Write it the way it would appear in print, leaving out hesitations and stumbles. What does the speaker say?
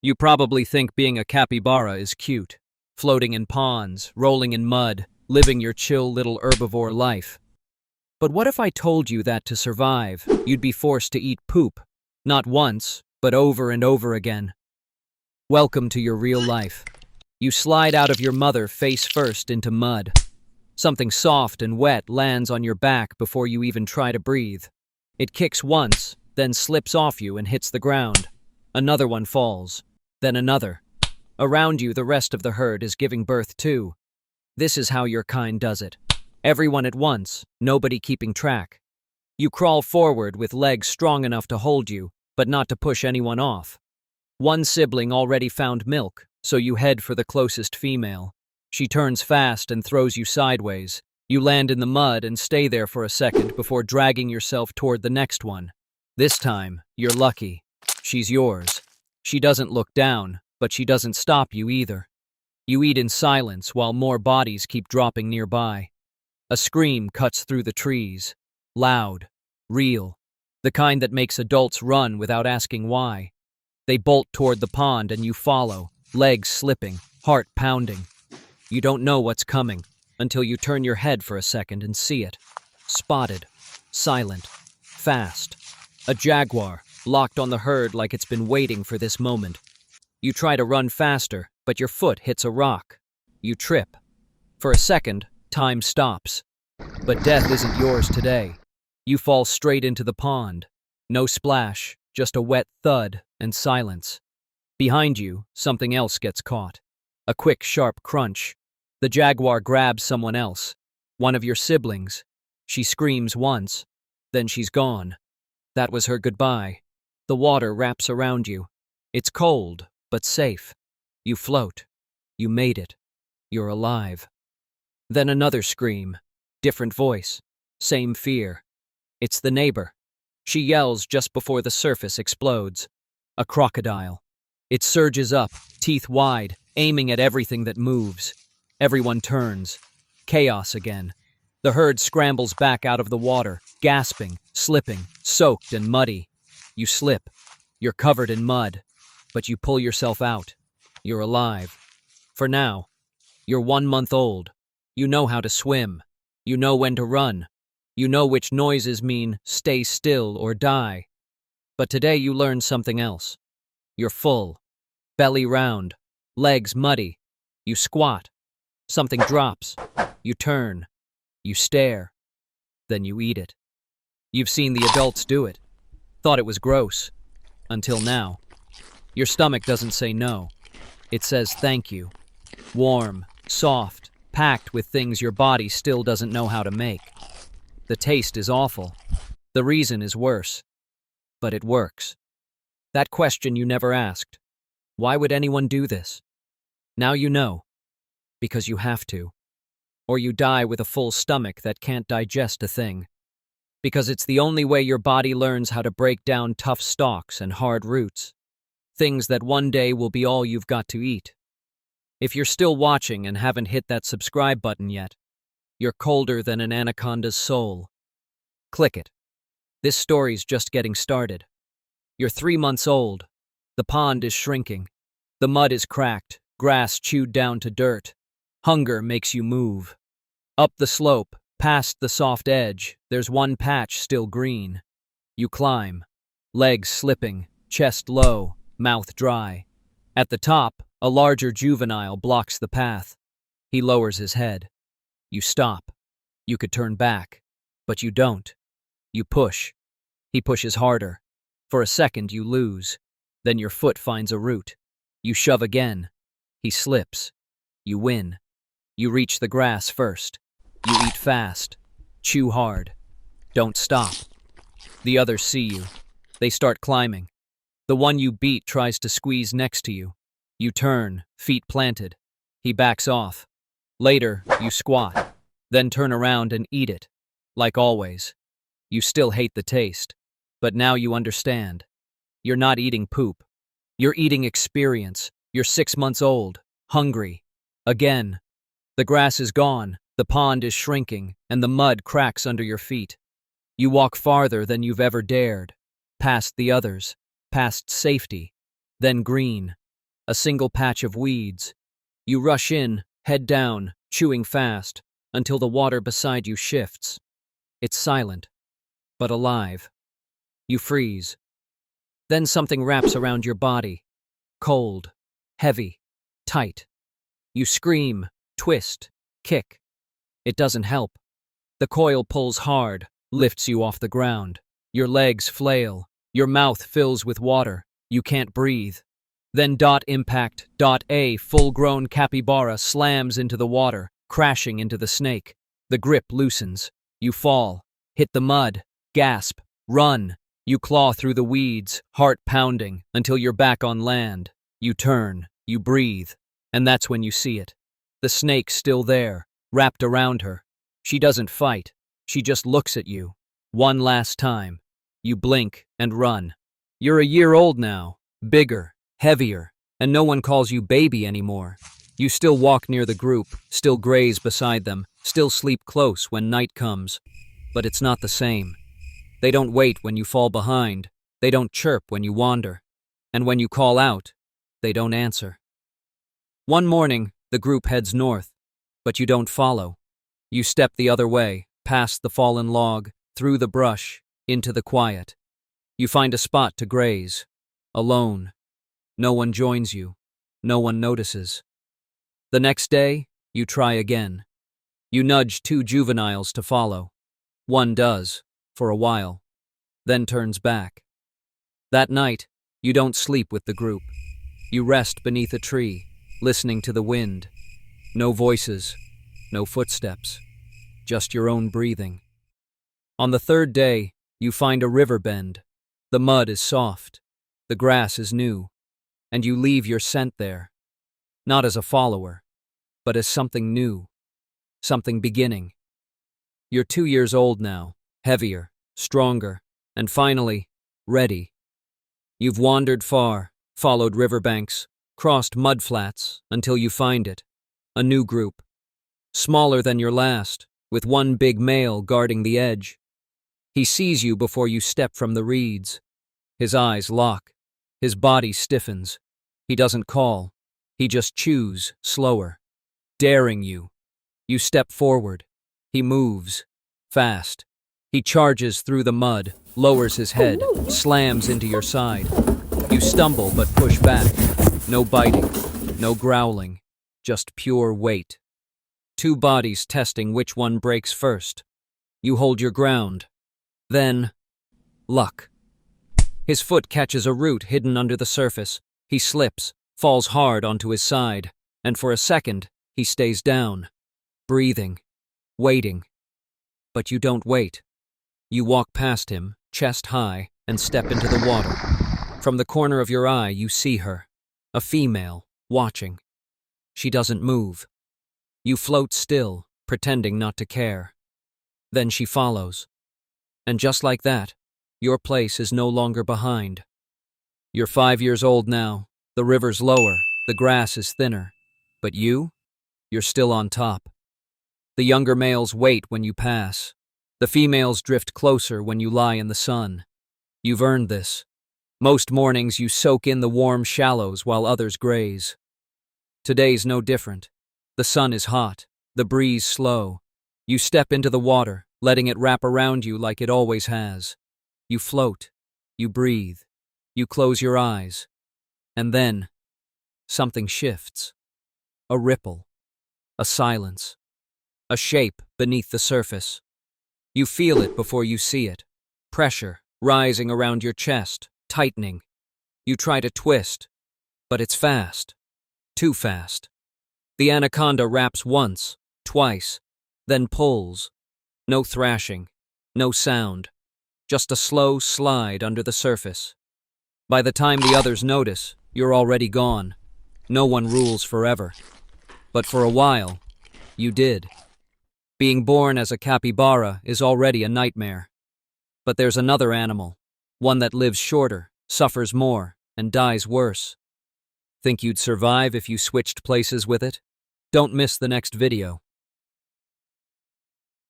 You probably think being a capybara is cute, floating in ponds, rolling in mud, living your chill little herbivore life. But what if I told you that to survive, you'd be forced to eat poop, not once, but over and over again? Welcome to your real life. You slide out of your mother face first into mud. Something soft and wet lands on your back before you even try to breathe. It kicks once, then slips off you and hits the ground. Another one falls, then another. Around you, the rest of the herd is giving birth too. This is how your kind does it. Everyone at once, nobody keeping track. You crawl forward with legs strong enough to hold you, but not to push anyone off. One sibling already found milk, so you head for the closest female. She turns fast and throws you sideways. You land in the mud and stay there for a second before dragging yourself toward the next one. This time, you're lucky. She's yours. She doesn't look down, but she doesn't stop you either. You eat in silence while more bodies keep dropping nearby. A scream cuts through the trees. Loud. Real. The kind that makes adults run without asking why. They bolt toward the pond and you follow, legs slipping, heart pounding. You don't know what's coming until you turn your head for a second and see it. Spotted. Silent. Fast. A jaguar, locked on the herd like it's been waiting for this moment. You try to run faster, but your foot hits a rock. You trip. For a second, time stops. But death isn't yours today. You fall straight into the pond. No splash, just a wet thud and silence. Behind you, something else gets caught. A quick, sharp crunch. The jaguar grabs someone else. One of your siblings. She screams once. Then she's gone. That was her goodbye. The water wraps around you. It's cold, but safe. You float. You made it. You're alive. Then another scream. Different voice. Same fear. It's the neighbor. She yells just before the surface explodes. A crocodile. It surges up, teeth wide, aiming at everything that moves. Everyone turns. Chaos again. The herd scrambles back out of the water, gasping, slipping, soaked and muddy. You slip. You're covered in mud. But you pull yourself out. You're alive. For now. You're 1 month old. You know how to swim. You know when to run. You know which noises mean stay still or die. But today you learn something else. You're full. Belly round. Legs muddy. You squat. Something drops. You turn. You stare. Then you eat it. You've seen the adults do it. Thought it was gross. Until now. Your stomach doesn't say no. It says thank you. Warm, soft, packed with things your body still doesn't know how to make. The taste is awful. The reason is worse. But it works. That question you never asked. Why would anyone do this? Now you know. Because you have to. Or you die with a full stomach that can't digest a thing. Because it's the only way your body learns how to break down tough stalks and hard roots. Things that one day will be all you've got to eat. If you're still watching and haven't hit that subscribe button yet, you're colder than an anaconda's soul. Click it. This story's just getting started. You're 3 months old. The pond is shrinking. The mud is cracked, grass chewed down to dirt. Hunger makes you move. Up the slope, past the soft edge, there's one patch still green. You climb. Legs slipping, chest low, mouth dry. At the top, a larger juvenile blocks the path. He lowers his head. You stop. You could turn back. But you don't. You push. He pushes harder. For a second you lose. Then your foot finds a root. You shove again. He slips. You win. You reach the grass first. You eat fast. Chew hard. Don't stop. The others see you. They start climbing. The one you beat tries to squeeze next to you. You turn, feet planted. He backs off. Later, you squat. Then turn around and eat it. Like always. You still hate the taste. But now you understand. You're not eating poop. You're eating experience. You're 6 months old. Hungry. Again. The grass is gone. The pond is shrinking. And the mud cracks under your feet. You walk farther than you've ever dared. Past the others. Past safety. Then green. a single patch of weeds. You rush in, head down, chewing fast, until the water beside you shifts. It's silent, but alive. You freeze. Then something wraps around your body. Cold, heavy, tight. You scream, twist, kick. It doesn't help. The coil pulls hard, lifts you off the ground. Your legs flail. Your mouth fills with water. You can't breathe. Then impact, a full-grown capybara slams into the water, crashing into the snake. The grip loosens. You fall, hit the mud, gasp, run. You claw through the weeds, heart pounding, until you're back on land. You turn, you breathe, and that's when you see it. The snake's still there, wrapped around her. She doesn't fight. She just looks at you. One last time. You blink and run. You're a year old now, bigger, heavier, and no one calls you baby anymore. You still walk near the group, still graze beside them, still sleep close when night comes. But it's not the same. They don't wait when you fall behind. They don't chirp when you wander. And when you call out, they don't answer. One morning, the group heads north, but you don't follow. You step the other way, past the fallen log, through the brush, into the quiet. You find a spot to graze, alone. No one joins you. No one notices. The next day, you try again. You nudge 2 juveniles to follow. One does, for a while, then turns back. That night, you don't sleep with the group. You rest beneath a tree, listening to the wind. No voices, no footsteps, just your own breathing. On the 3rd day, you find a river bend. The mud is soft, the grass is new, and you leave your scent there, not as a follower, but as something new, something beginning. You're 2 years old now, heavier, stronger, and finally, ready. You've wandered far, followed riverbanks, crossed mudflats until you find it, a new group, smaller than your last, with one big male guarding the edge. He sees you before you step from the reeds. His eyes lock. His body stiffens. He doesn't call. He just chews, slower, daring you. You step forward. He moves, fast. He charges through the mud, lowers his head, slams into your side. You stumble but push back. No biting, no growling, just pure weight. 2 bodies testing which one breaks first. You hold your ground. Then, luck. His foot catches a root hidden under the surface. He slips, falls hard onto his side, and for a second, he stays down, breathing, waiting. But you don't wait. You walk past him, chest high, and step into the water. From the corner of your eye, you see her, a female, watching. She doesn't move. You float still, pretending not to care. Then she follows. And just like that, your place is no longer behind. You're 5 years old now, the river's lower, the grass is thinner. But you're still on top. The younger males wait when you pass. The females drift closer when you lie in the sun. You've earned this. Most mornings you soak in the warm shallows while others graze. Today's no different. The sun is hot, the breeze slow. You step into the water, letting it wrap around you like it always has. You float, you breathe, you close your eyes. And then, something shifts. A ripple, a silence, a shape beneath the surface. You feel it before you see it. Pressure rising around your chest, tightening. You try to twist, but it's fast. Too fast. The anaconda wraps once, twice, then pulls. No thrashing, no sound, just a slow slide under the surface. By the time the others notice, you're already gone. No one rules forever. But for a while, you did. Being born as a capybara is already a nightmare. But there's another animal, one that lives shorter, suffers more, and dies worse. Think you'd survive if you switched places with it? Don't miss the next video.